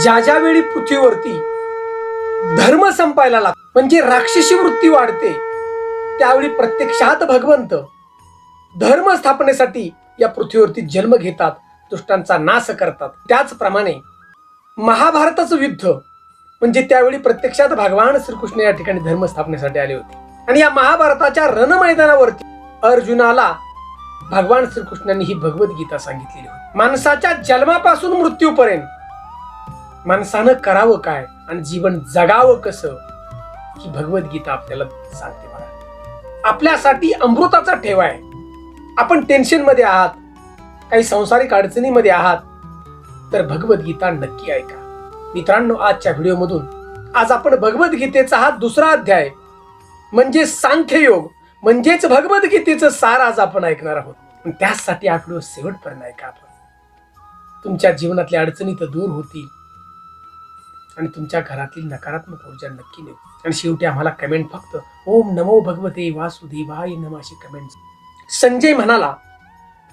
ज्या ज्या वेळी पृथ्वीवरती धर्म संपायला लागतो, म्हणजे राक्षसी वृत्ती वाढते, त्यावेळी प्रत्यक्षात भगवंत धर्म स्थापनेसाठी या पृथ्वीवरती जन्म घेतात, दुष्टांचा नाश करतात. त्याचप्रमाणे महाभारताचं युद्ध म्हणजे त्यावेळी प्रत्यक्षात भगवान श्रीकृष्ण या ठिकाणी धर्म स्थापनेसाठी आले होते. आणि या महाभारताच्या रणमैदानावरती अर्जुनाला भगवान श्रीकृष्णांनी ही भगवद्गीता सांगितलेली होती. माणसाच्या जन्मापासून मृत्यूपर्यंत माणसानं करावं काय आणि जीवन जगावं कसं, ही भगवद्गीता आपल्याला सांगते. बघा, आपल्यासाठी अमृताचा ठेवा आहे. आपण टेन्शन मध्ये आहात, काही संसारिक अडचणीमध्ये आहात, तर भगवद्गीता नक्की ऐका. मित्रांनो, आजच्या व्हिडिओमधून आज आपण भगवद्गीतेचा हा दुसरा अध्याय म्हणजे सांख्ययोग म्हणजेच भगवद्गीतेचं सार आज आपण ऐकणार आहोत. त्यासाठी हा व्हिडिओ शेवटपर्यंत ऐका. आपण तुमच्या जीवनातल्या अडचणी तर दूर होतील आणि तुमच्या घरातील नकारात्मक ऊर्जा नक्की नेऊ. आणि शेवटी आम्हाला कमेंट फक्त ओम नमो भगवते वासुदेवाय नमः अशी कमेंट. संजय म्हणाला,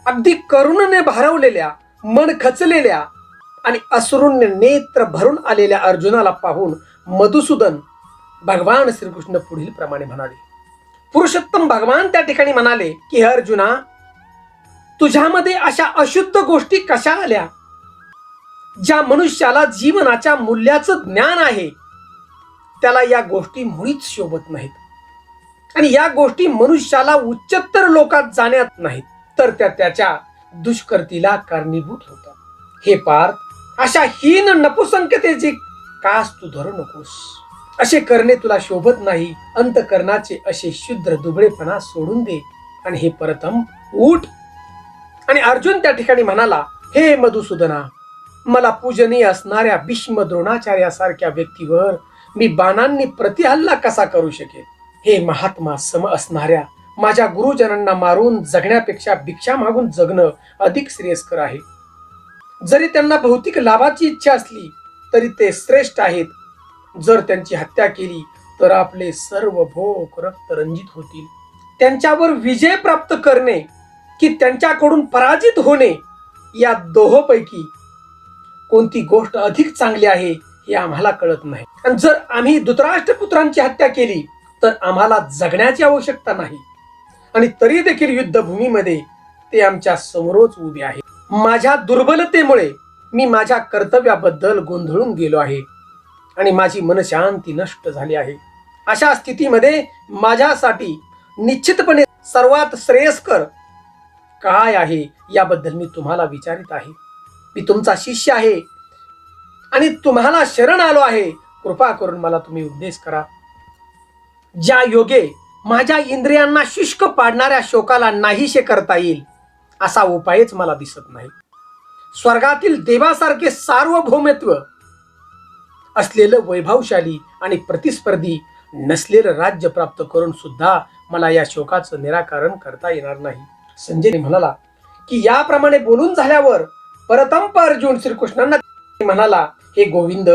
अगदी करुणेने भारवलेल्या, मन खचलेल्या आणि अश्रूंनी नेत्र भरून आलेल्या अर्जुनाला पाहून मधुसूदन भगवान श्रीकृष्ण पुढील प्रमाणे म्हणाले. पुरुषोत्तम भगवान त्या ठिकाणी म्हणाले की, हे अर्जुना, तुझ्यामध्ये अशा अशुद्ध गोष्टी कशा आल्या? ज्या मनुष्याला जीवनाच्या मूल्याचं ज्ञान आहे त्याला या गोष्टी मुळीच शोभत नाहीत, आणि या गोष्टी मनुष्याला उच्चतर लोकात जाण्यात नाहीत, तर त्या त्याच्या दुष्कृतीला कारणीभूत होतात. हे पार्थ, अशा हीन नपुसंकतेची कास तू धरू नकोस. असे करणे तुला शोभत नाही. अंतकरणाचे असे शुद्र दुबळेपणा सोडून दे आणि हे परतम उठ. आणि अर्जुन त्या ठिकाणी म्हणाला, हे मधुसूदना, मला पूजनीय असणाऱ्या भीष्म द्रोणाचार्यासारख्या व्यक्तीवर मी बाणांनी प्रतिहल्ला कसा करू शकेल? हे महात्मा, सम असणाऱ्या माझ्या गुरुजनांना मारून जगण्यापेक्षा भिक्षा मागून जगणं अधिक श्रेयस्कर आहे. जरी त्यांना भौतिक लाभाची इच्छा असली तरी ते श्रेष्ठ आहेत. जर त्यांची हत्या केली तर आपले सर्व भोग रक्तरंजित होतील. त्यांच्यावर विजय प्राप्त करणे की त्यांच्याकडून पराजित होणे, या दोहोपैकी कोणती गोष्ट अधिक चांगली आहे हे आम्हाला कळत नाही. आणि जर आम्ही धृतराष्ट्र पुत्रांची हत्या केली तर आम्हाला जगण्याची आवश्यकता नाही, आणि तरी देखील युद्धभूमीमध्ये ते आमच्या समोरच उभे आहे. माझ्या दुर्बलतेमुळे मी माझ्या कर्तव्याबद्दल गोंधळून गेलो आहे आणि माझी मनशांती नष्ट झाली आहे. अशा स्थितीमध्ये माझ्यासाठी निश्चितपणे सर्वात श्रेयस्कर काय आहे याबद्दल मी तुम्हाला विचारित आहे. मी तुमचा शिष्य आहे आणि तुम्हाला शरण आलो आहे. कृपा करून मला तुम्ही उपदेश करा. ज्या योगे माझ्या इंद्रियांना शुष्क पाडणाऱ्या शोकाला नाहीसे करता येईल असा उपायच मला दिसत नाही. स्वर्गातील देवासारखे सार्वभौमत्व असलेलं वैभवशाली आणि प्रतिस्पर्धी नसलेलं राज्य प्राप्त करून सुद्धा मला या शोकाचं निराकरण करता येणार नाही. संजय म्हणाला की याप्रमाणे बोलून झाल्यावर परतंप अर्जुन श्रीकृष्णांना म्हणाला, हे गोविंद,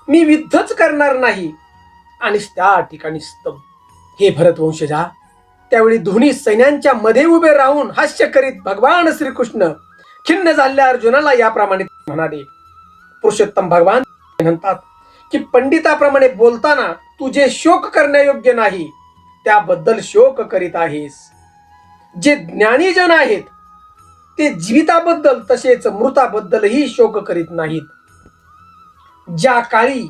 मी युद्धच करणार नाही. आणि त्या ठिकाणी स्तब्ध. हे भरतवंशजा, त्यावेळी दोन्ही सैन्यांच्या मध्ये उभे राहून हास्य करीत भगवान श्रीकृष्ण खिन्न झालेल्या अर्जुनाला याप्रमाणे म्हणाले. पुरुषोत्तम भगवान म्हणतात की, पंडिताप्रमाणे बोलताना तू जे शोक करण्यायोग्य नाही त्याबद्दल शोक करीत आहेस. जे ज्ञानीजन आहेत ते जीविताबद्दल तसेच मृताबद्दलही शोक करीत नाहीत. ज्या काळी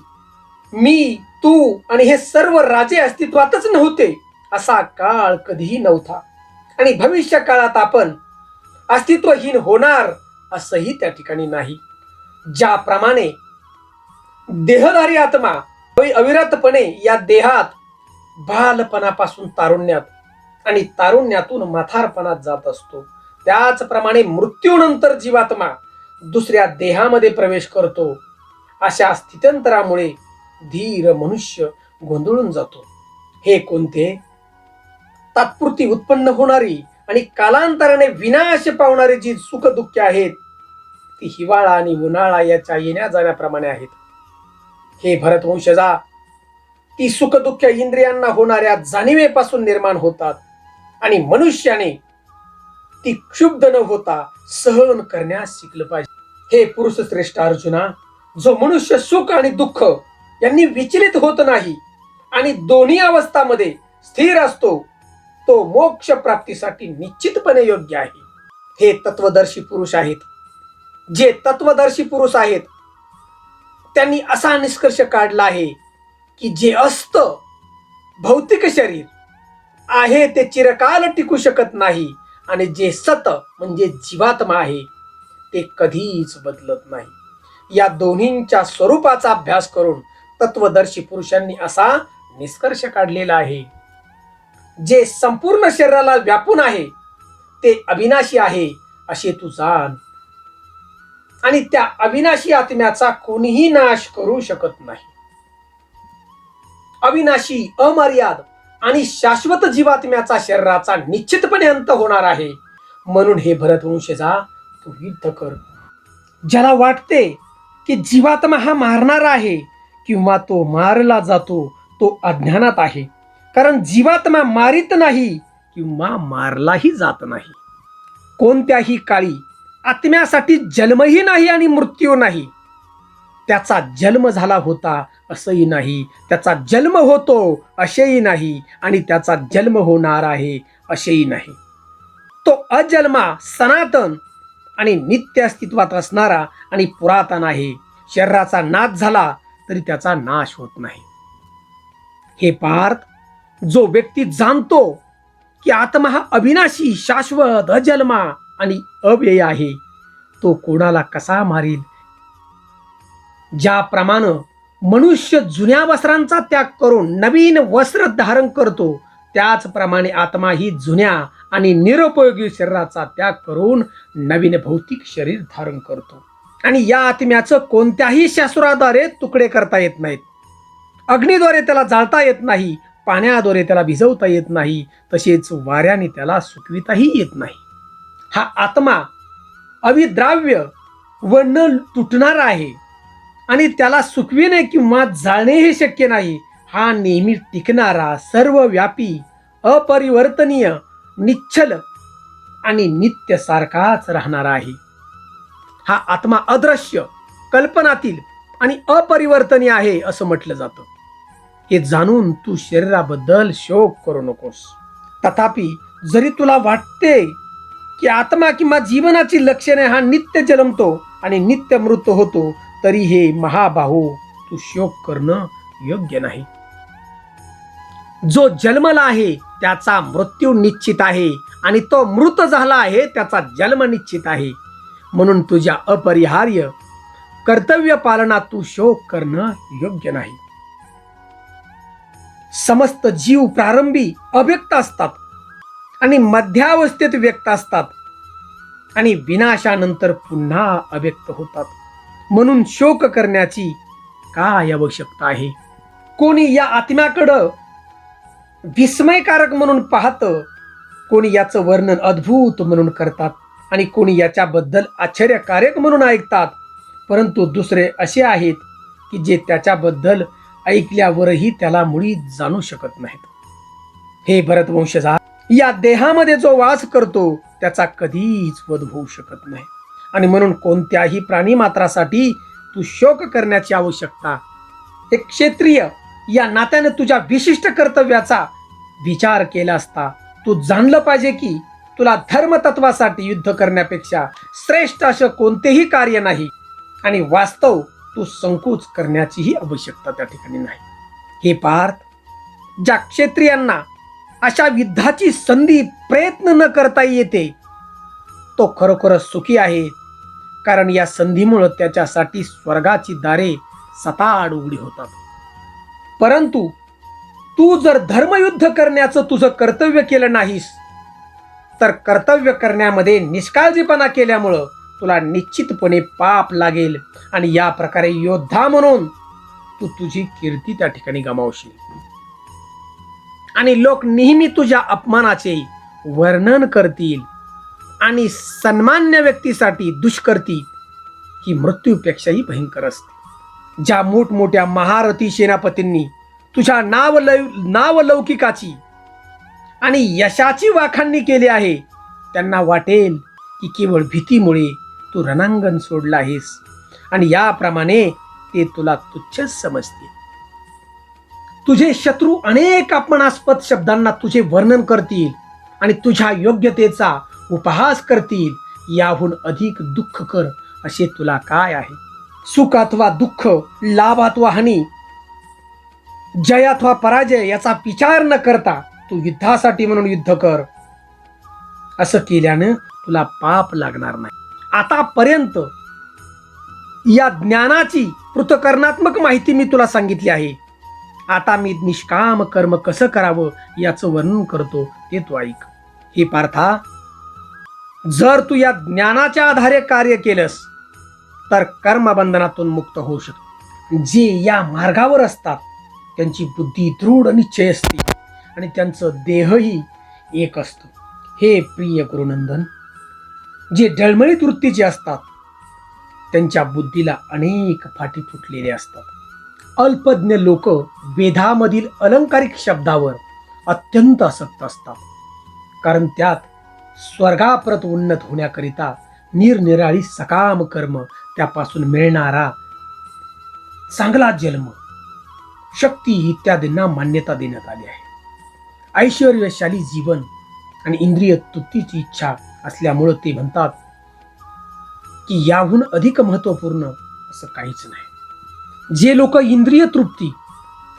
मी, तू आणि हे सर्व राजे अस्तित्वातच नव्हते असा काळ कधीही नव्हता, आणि भविष्य काळात आपण अस्तित्वहीन होणार असंही त्या ठिकाणी नाही. ज्याप्रमाणे देहधारी आत्मा अविरतपणे या देहात बालपणापासून तारुण्यात आणि तारुण्यातून म्हातारपणात जात असतो, त्याचप्रमाणे मृत्यूनंतर जीवात्मा दुसऱ्या देहामध्ये प्रवेश करतो. अशा स्थित्यंतरामुळे धीर मनुष्य गोंधळून जातो. हे कोणते? तात्पुरती उत्पन्न होणारी आणि कालांतराने विनाश पावणारी जी सुख दुःख आहेत ती हिवाळा आणि उन्हाळा याच्या येण्या जाण्याप्रमाणे आहेत. हे भरतवंशजा, ती सुख दुःख इंद्रियांना होणाऱ्या जाणीवेपासून निर्माण होतात आणि मनुष्याने ती क्षुब्ध न होता सहन करण्यास शिकलं पाहिजे. हे पुरुष श्रेष्ठ अर्जुना, जो मनुष्य सुख आणि दुःख यांनी विचलित होत नाही आणि दोन्ही अवस्थांमध्ये स्थिर असतो, तो मोक्ष प्राप्तीसाठी निश्चितपणे योग्य आहे. हे तत्वदर्शी पुरुष आहेत. जे तत्वदर्शी पुरुष आहेत त्यांनी असा निष्कर्ष काढला आहे की जे असतं भौतिक शरीर आहे ते चिरकाल टिकू शकत नाही आणि जे सत म्हणजे जीवात्मा आहे ते कधीच बदलत नाही. या दोन्हींच्या स्वरूपाचा अभ्यास करून तत्वदर्शी पुरुषांनी असा निष्कर्ष काढलेला आहे. जे संपूर्ण शरीराला व्यापून आहे ते अविनाशी आहे असे तू जाण आणि त्या अविनाशी आत्म्याचा कोणीही नाश करू शकत नाही. अविनाशी, अमर्याद आणि शाश्वत जीवात्म्याचा शरीराचा निश्चितपणे अंत होणार आहे. म्हणून हे भरतवंशजा तू युद्ध कर. ज्याला वाटते की जीवात्मा हा मारणारा आहे किंवा तो मारला जातो तो अज्ञानात आहे. कारण जीवात्मा मारित नाही किंवा मारलाही जात नाही. कोणत्याही काळी आत्म्यासाठी जन्मही नाही आणि मृत्यू नाही. त्याचा जन्म झाला होता असंही नाही, त्याचा जन्म होतो असेही नाही आणि त्याचा जन्म होणार आहे असेही नाही. तो अजन्मा, सनातन आणि नित्य अस्तित्वात असणारा आणि पुरातन आहे. शरीराचा नाश झाला तरी त्याचा नाश होत नाही. हे पार्थ, जो व्यक्ती जाणतो की आत्मा हा अविनाशी, शाश्वत, अजन्मा आणि अव्यय आहे, तो कोणाला कसा मारील? ज्याप्रमाणे मनुष्य जुन्या वस्त्रांचा त्याग करून नवीन वस्त्र धारण करतो, त्याचप्रमाणे आत्मा ही जुन्या आणि निरुपयोगी शरीराचा त्याग करून नवीन भौतिक शरीर धारण करतो. आणि या आत्म्याचं कोणत्याही शास्त्राद्वारे तुकडे करता येत नाहीत. अग्नीद्वारे त्याला जाळता येत नाही, पाण्याद्वारे त्याला भिजवता येत नाही, तसेच वाऱ्याने त्याला सुकविताही येत नाही. हा आत्मा अविद्राव्य व न तुटणारा आहे आणि त्याला सुकविणे किंवा जाळणे हे शक्य नाही. हा नेहमी टिकणारा, सर्वव्यापी, अपरिवर्तनीय, निश्चल आणि नित्य सारखाच राहणारा आहे. हा आत्मा अदृश्य, कल्पनातील आणि अपरिवर्तनीय आहे असं म्हटलं जातं. हे जाणून तू शरीराबद्दल शोक करू नकोस. तथापि जरी तुला वाटते की आत्मा किंवा जीवनाची लक्षणे हा नित्य जन्मतो आणि नित्य मृत होतो, तरी हे महाबाहो तू शोक करणं योग्य नाही. जो जन्मला आहे त्याचा मृत्यू निश्चित आहे आणि तो मृत झाला आहे त्याचा जन्म निश्चित आहे. म्हणून तुझ्या अपरिहार्य कर्तव्य पालनात तू शोक करणं योग्य नाही. समस्त जीव प्रारंभी अव्यक्त असतात आणि मध्यावस्थेत व्यक्त असतात आणि विनाशानंतर पुन्हा अव्यक्त होतात. म्हणून शोक करण्याची काय आवश्यकता आहे? कोणी या आत्म्याकडं विस्मयकारक म्हणून पाहतं, कोणी याचं वर्णन अद्भुत म्हणून करतात आणि कोणी याच्याबद्दल आश्चर्यकारक म्हणून ऐकतात. परंतु दुसरे असे आहेत की जे त्याच्याबद्दल ऐकल्यावरही त्याला मुळीच जाणू शकत नाहीत. हे भरतवंशजा, या देहामध्ये जो वास करतो त्याचा कधीच वध होऊ शकत नाही आणि म्हणून कोणत्याही प्राणीमात्रासाठी तू शोक करण्याची आवश्यकता. एक क्षत्रिय या नात्याने तुझ्या विशिष्ट कर्तव्याचा विचार केला असता तू जाणलं पाहिजे की तुला धर्मतत्वासाठी युद्ध करण्यापेक्षा श्रेष्ठ असं कोणतेही कार्य नाही आणि वास्तव तू संकोच करण्याचीही आवश्यकता त्या ठिकाणी नाही. हे पार्थ, ज्या क्षत्रियांना अशा युद्धाची संधी प्रयत्न न करता येते तो खरोखरच सुखी आहे, कारण या संधीमुळे त्याच्यासाठी स्वर्गाची दारे सताड उघडी होतात. परंतु तू जर धर्मयुद्ध करण्याचं तुझं कर्तव्य केलं नाहीस तर कर्तव्य करण्यामध्ये निष्काळजीपणा केल्यामुळं तुला निश्चितपणे पाप लागेल आणि या प्रकारे योद्धा म्हणून तू तुझी कीर्ती त्या ठिकाणी गमावशील आणि लोक नेहमी तुझ्या अपमानाचे वर्णन करतील आणि सन्मान्य व्यक्तीसाठी दुष्कृती ही मृत्यूपेक्षाही भयंकर असते. ज्या मोठमोठ्या महारथी सेनापतींनी तुझ्या नावलौकिकाची आणि यशाची वाखाणणी केली आहे त्यांना वाटेल की केवळ भीतीमुळे तू रणांगण सोडलं आहेस आणि याप्रमाणे ते तुला तुच्छच समजतील. तुझे शत्रू अनेक अपमानास्पद शब्दांना तुझे वर्णन करतील आणि तुझ्या योग्यतेचा उपहास करतील. याहून अधिक दुःख कर असे तुला काय आहे? सुख अथवा दुःख, लाभ अथवा हानी, जय अथवा पराजय याचा विचार न करता तू युद्धासाठी म्हणून युद्ध कर. असं केल्यानं तुला पाप लागणार नाही. आतापर्यंत या ज्ञानाची पृथकरणात्मक माहिती मी तुला सांगितली आहे. आता मी निष्काम कर्म कसं करावं याचं वर्णन करतो, ते तू ऐक. हे पार्था, जर तू या ज्ञानाच्या आधारे कार्य केलंस तर कर्मबंधनातून मुक्त होऊ शकतो. जे या मार्गावर असतात त्यांची बुद्धी दृढ निश्चय असते आणि त्यांचं देहही एक असतं. हे प्रिय गुरुनंदन, जे डळमळीत वृत्तीचे असतात त्यांच्या बुद्धीला अनेक फाटी फुटलेले असतात. अल्पज्ञ लोक वेदामधील अलंकारिक शब्दावर अत्यंत आसक्त असतात, कारण त्यात स्वर्गाप्रत उन्नत होण्याकरिता निरनिराळी सकाम कर्म, त्यापासून मिळणारा चांगला जन्म, शक्ती इत्यादींना मान्यता देण्यात आली आहे. ऐश्वर्यशाली जीवन आणि इंद्रिय तृप्तीची इच्छा असल्यामुळं ते म्हणतात की याहून अधिक महत्त्वपूर्ण असं काहीच नाही. जे लोक इंद्रिय तृप्ती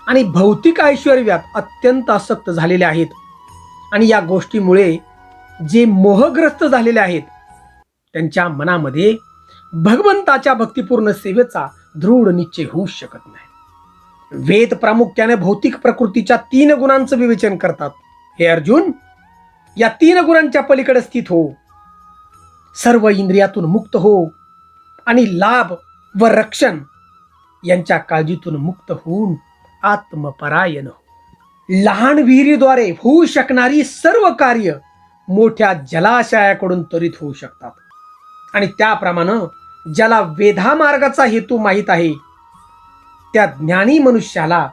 आणि भौतिक ऐश्वर्यात अत्यंत आसक्त झालेले आहेत आणि या गोष्टीमुळे जे मोहग्रस्त झालेले आहेत, त्यांच्या मनामध्ये भगवंताच्या भक्तिपूर्ण सेवेचा दृढ निश्चय होऊ शकत नाही. वेद प्रामुख्याने भौतिक प्रकृतीच्या 3 गुणांचं विवेचन करतात. हे अर्जुन, या 3 गुणांच्या पलीकडे स्थित हो, सर्व इंद्रियातून मुक्त हो आणि लाभ व रक्षण यांच्या काळजीतून मुक्त होऊन आत्मपरायण हो. लहान विहिरीद्वारे होऊ शकणारी सर्व कार्य मोठ्या जलाशयाकडून त्वरित होऊ शकतात आणि त्याप्रमाणे ज्याला वेदामार्गाचा हेतू माहीत आहे त्या ज्ञानी मनुष्याला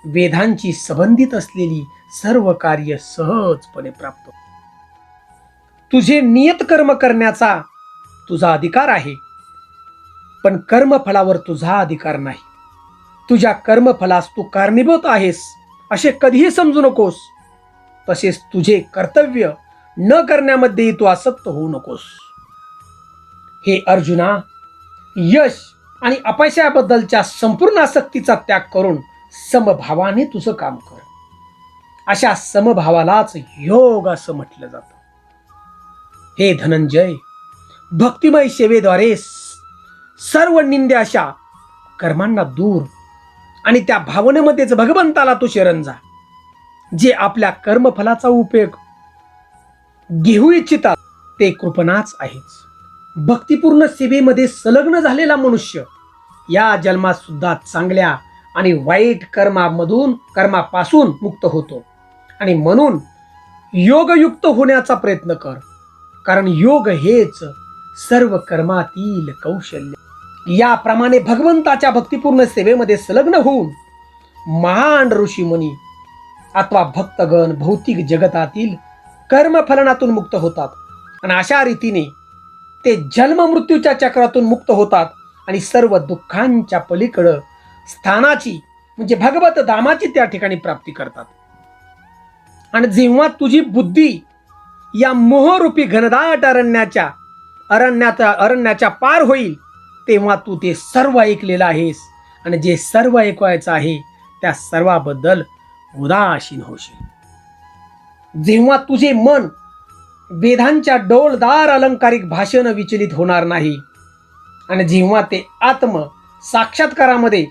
वेदांची संबंधित असलेली सर्व कार्य सहजपणे प्राप्त होतात. तुझे नियत कर्म करण्याचा तुझा अधिकार आहे, पण कर्मफलावर तुझा अधिकार नाही. तुझ्या कर्मफलास तू कारणीभूत आहेस असे कधीही समजू नकोस. तसेच तुझे कर्तव्य न करण्यामध्येही तू आसक्त होऊ नकोस. हे अर्जुना, यश आणि अपयशाबद्दलच्या संपूर्ण आसक्तीचा त्याग करून समभावाने तुझं काम कर. अशा समभावालाच योग असं म्हटलं जातं. हे धनंजय, भक्तिमय सेवेद्वारे सर्व निंद्य अशा कर्मांना दूर आणि त्या भावनेमध्येच भगवंताला तू शरण जा. जे आपल्या कर्मफलाचा उपयोग घेऊ इच्छितात ते कृपणाच आहेच. भक्तिपूर्ण सेवेमध्ये संलग्न झालेला मनुष्य या जन्मात सुद्धा चांगल्या आणि वाईट कर्मापासून मुक्त होतो. आणि म्हणून योगयुक्त होण्याचा प्रयत्न कर, कारण योग हेच सर्व कर्मातील कौशल्य. याप्रमाणे भगवंताच्या भक्तिपूर्ण सेवेमध्ये संलग्न होऊन महान ऋषीमुनी अथवा भक्तगण भौतिक जगतातील कर्मफलनातून मुक्त होतात आणि अशा रीतीने ते जन्म मृत्यूच्या चक्रातून मुक्त होतात आणि सर्व दुःखांच्या पलीकडं स्थानाची म्हणजे भगवत धामाची त्या ठिकाणी प्राप्ती करतात. आणि जेव्हा तुझी बुद्धी या मोहरूपी घनदाट अरण्याच्या पार होईल तेव्हा तू ते सर्व ऐकलेलं आहेस आणि जे सर्व ऐकवायचं आहे त्या सर्वाबद्दल उदासीन होशील. जेव्हा तुझे मन वेदांच्या डौलदार अलंकारिक भाषण विचलित होणार नाही आणि जेव्हा ते आत्म साक्षात्कारामध्ये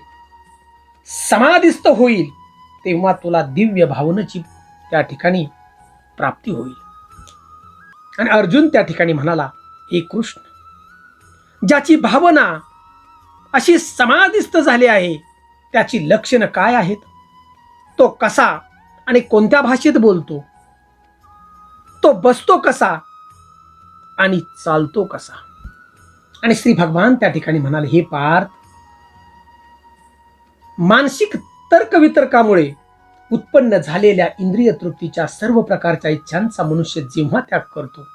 समाधिस्थ होईल तेव्हा तुला दिव्य भावनेची त्या ठिकाणी प्राप्ती होईल. आणि अर्जुन त्या ठिकाणी म्हणाला, हे कृष्ण, ज्याची भावना अशी समाधिस्थ झाली आहे त्याची लक्षणं काय आहेत? तो कसा आणि कोणत्या भाषेत बोलतो? तो बसतो कसा आणि चालतो कसा? आणि श्री भगवान त्या ठिकाणी म्हणाले, हे पार्थ, मानसिक तर्कवितर्कामुळे उत्पन्न झालेल्या इंद्रिय तृप्तीच्या सर्व प्रकारच्या इच्छांचा मनुष्य जेव्हा त्याग करतो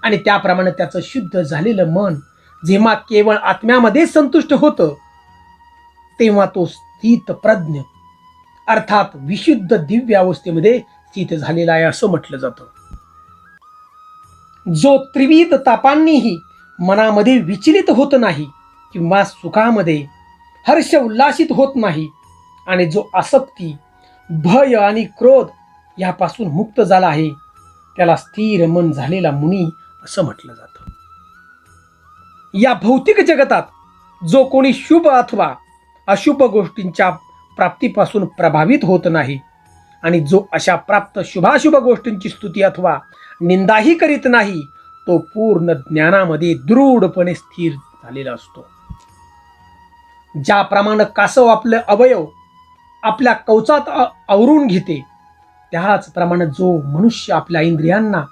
आणि त्याप्रमाणे त्याचं शुद्ध झालेलं मन जेव्हा केवळ आत्म्यामध्ये संतुष्ट होतं तेव्हा तो स्थित प्रज्ञ अर्थात विशुद्ध दिव्य अवस्थेमध्ये स्थित झालेला आहे असं म्हटलं जातं. जो त्रिविध तापांनीही मनामध्ये विचलित होत नाही किंवा सुखामध्ये हर्ष उल्लासित होत नाही आणि जो आसक्ती, भय आणि क्रोध यापासून मुक्त झाला आहे त्याला स्थिर मन झालेला मुनी असं म्हटलं जातं. या भौतिक जगतात जो कोणी शुभ अथवा अशुभ गोष्टींच्या प्राप्तीपासून प्रभावित होत नाही आणि जो अशा प्राप्त शुभाशुभ गोष्टींची स्तुती अथवा निंदाही करीत नाही तो पूर्ण ज्ञानामध्ये दृढपणे स्थिर झालेला असतो. ज्याप्रमाणे कासव आपले अवयव आपल्या कवचात आवरून घेते त्याचप्रमाणे जो मनुष्य आपल्या इंद्रियांना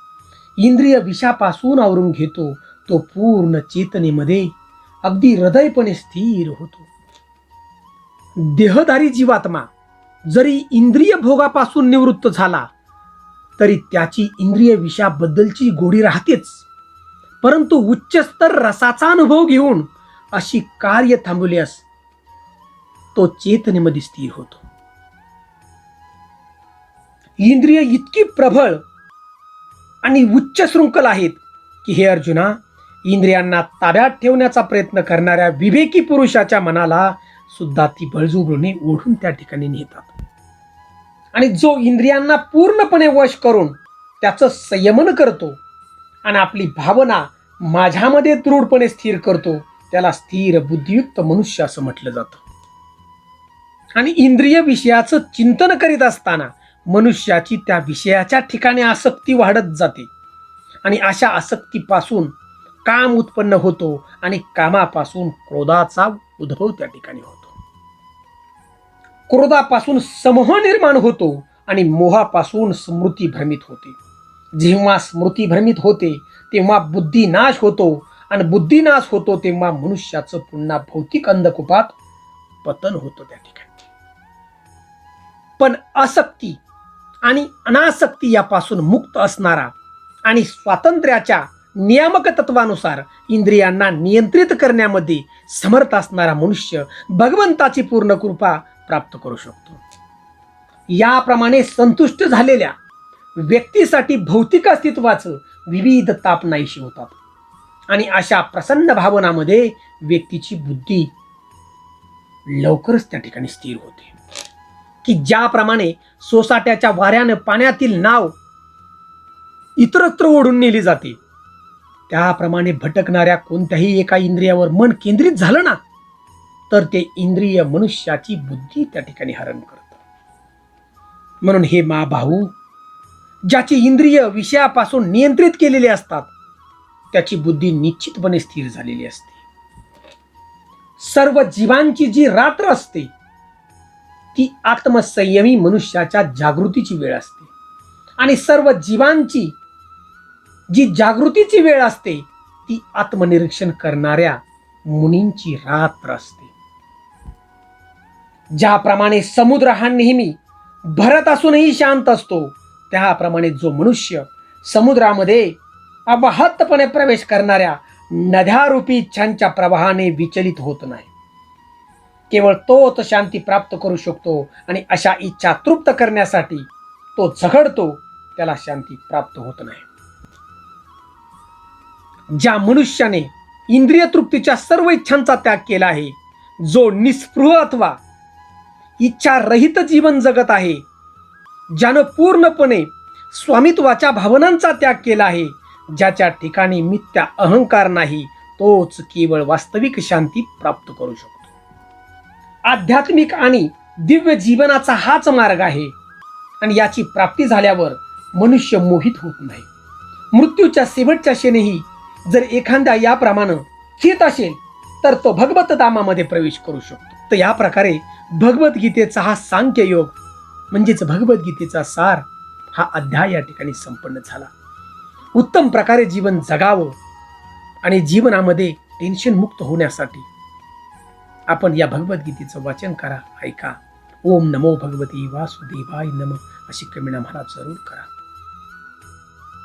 इंद्रिय विषापासून आवरून घेतो तो पूर्ण चेतनेमध्ये अगदी हृदयपणे स्थिर होतो. देहधारी जीवात्मा जरी इंद्रिय भोगापासून निवृत्त झाला तरी त्याची इंद्रिय विषयाबद्दलची गोडी राहतेच, परंतु उच्चस्तर रसाचा अनुभव घेऊन अशी कार्य थांबवल्यास तो चेतनेमध्ये स्थिर होतो. इंद्रिय इतकी प्रबळ आणि उच्च शृंखल आहेत की हे अर्जुना, इंद्रियांना ताब्यात ठेवण्याचा प्रयत्न करणाऱ्या विवेकी पुरुषाच्या मनाला सुद्धा ती बळजुबरीने ओढून त्या ठिकाणी नेतात. आणि जो इंद्रियांना पूर्णपणे वश करून त्याचं संयमन करतो आणि आपली भावना माझ्यामध्ये दृढपणे स्थिर करतो त्याला स्थिर बुद्धियुक्त मनुष्य असं म्हटलं जातं. आणि इंद्रिय विषयाचं चिंतन करीत असताना मनुष्याची त्या विषयाच्या ठिकाणी आसक्ती वाढत जाते आणि अशा आसक्तीपासून काम उत्पन्न होतो आणि कामापासून क्रोधाचा उद्भव त्या ठिकाणी होतो. क्रोधापासून समूह निर्माण होतो आणि मोहापासून स्मृती भ्रमित होते. जेव्हा स्मृती भ्रमित होते तेव्हा बुद्धिनाश होतो आणि बुद्धिनाश होतो तेव्हा मनुष्याचं पुन्हा भौतिक अंधकूपात पतन होतं त्या ठिकाणी. पण आसक्ती आणि अनासक्ती यापासून मुक्त असणारा आणि स्वातंत्र्याच्या नियामक तत्वानुसार इंद्रियांना नियंत्रित करण्यामध्ये समर्थ असणारा मनुष्य भगवंताची पूर्ण कृपा प्राप्त करू शकतो. याप्रमाणे संतुष्ट झालेल्या व्यक्तीसाठी भौतिक अस्तित्वाचं विविध ताप नाहीशी होतात आणि अशा प्रसन्न भावनामध्ये व्यक्तीची बुद्धी लवकरच त्या ठिकाणी स्थिर होते. की ज्याप्रमाणे सोसाट्याच्या वाऱ्यानं पाण्यातील नाव इतरत्र ओढून नेली जाते त्याप्रमाणे भटकणाऱ्या कोणत्याही एका इंद्रियावर मन केंद्रित झालं ना तर ते इंद्रिय मनुष्याची बुद्धी त्या ठिकाणी हरण करतं. म्हणून हे भाऊ, ज्याची इंद्रिय विषयापासून नियंत्रित केलेली असतात त्याची बुद्धी निश्चितपणे स्थिर झालेली असते. सर्व जीवांची जी रात्र असते ती आत्मसंयमी मनुष्याच्या जागृतीची वेळ असते आणि सर्व जीवांची जी जागृतीची वेळ असते ती आत्मनिरीक्षण करणाऱ्या मुनींची रात्र असते. ज्याप्रमाणे समुद्र हा नेहमी भरत असूनही शांत असतो त्याप्रमाणे जो मनुष्य समुद्रामध्ये अबाहतपणे प्रवेश करणाऱ्या नद्यारूपी इच्छांच्या प्रवाहाने विचलित होत नाही. केवळ तोच शांती प्राप्त करू शकतो आणि अशा इच्छा तृप्त करण्यासाठी तो झगडतो त्याला शांती प्राप्त होत नाही. ज्या मनुष्याने इंद्रिय तृप्तीच्या सर्व इच्छांचा त्याग केला आहे, जो निस्पृह अथवा इच्छा रहित जीवन जगत आहे, ज्यानं पूर्णपणे स्वामित्वाच्या भावनांचा त्याग केला आहे, ज्याच्या ठिकाणी मिथ्या अहंकार नाही, तोच केवळ वास्तविक शांती प्राप्त करू शकतो. आध्यात्मिक आणि दिव्य जीवनाचा हाच मार्ग आहे आणि याची प्राप्ती झाल्यावर मनुष्य मोहित होत नाही. मृत्यूच्या शेवटच्या क्षणीही जर एखाद्या याप्रमाणे स्थित असेल तर तो भगवत धामामध्ये प्रवेश करू शकतो. तर या प्रकारे भगवद्गीतेचा हा सांख्य योग म्हणजेच भगवद्गीतेचा सार हा अध्याय या ठिकाणी संपन्न झाला. उत्तम प्रकारे जीवन जगावं आणि जीवनामध्ये टेन्शन मुक्त होण्यासाठी आपण या भगवद्गीतेचं वाचन करा, ऐका. ओम नमो भगवती वासुदेवाय नमः अशी क्रमणा मला जरूर करा.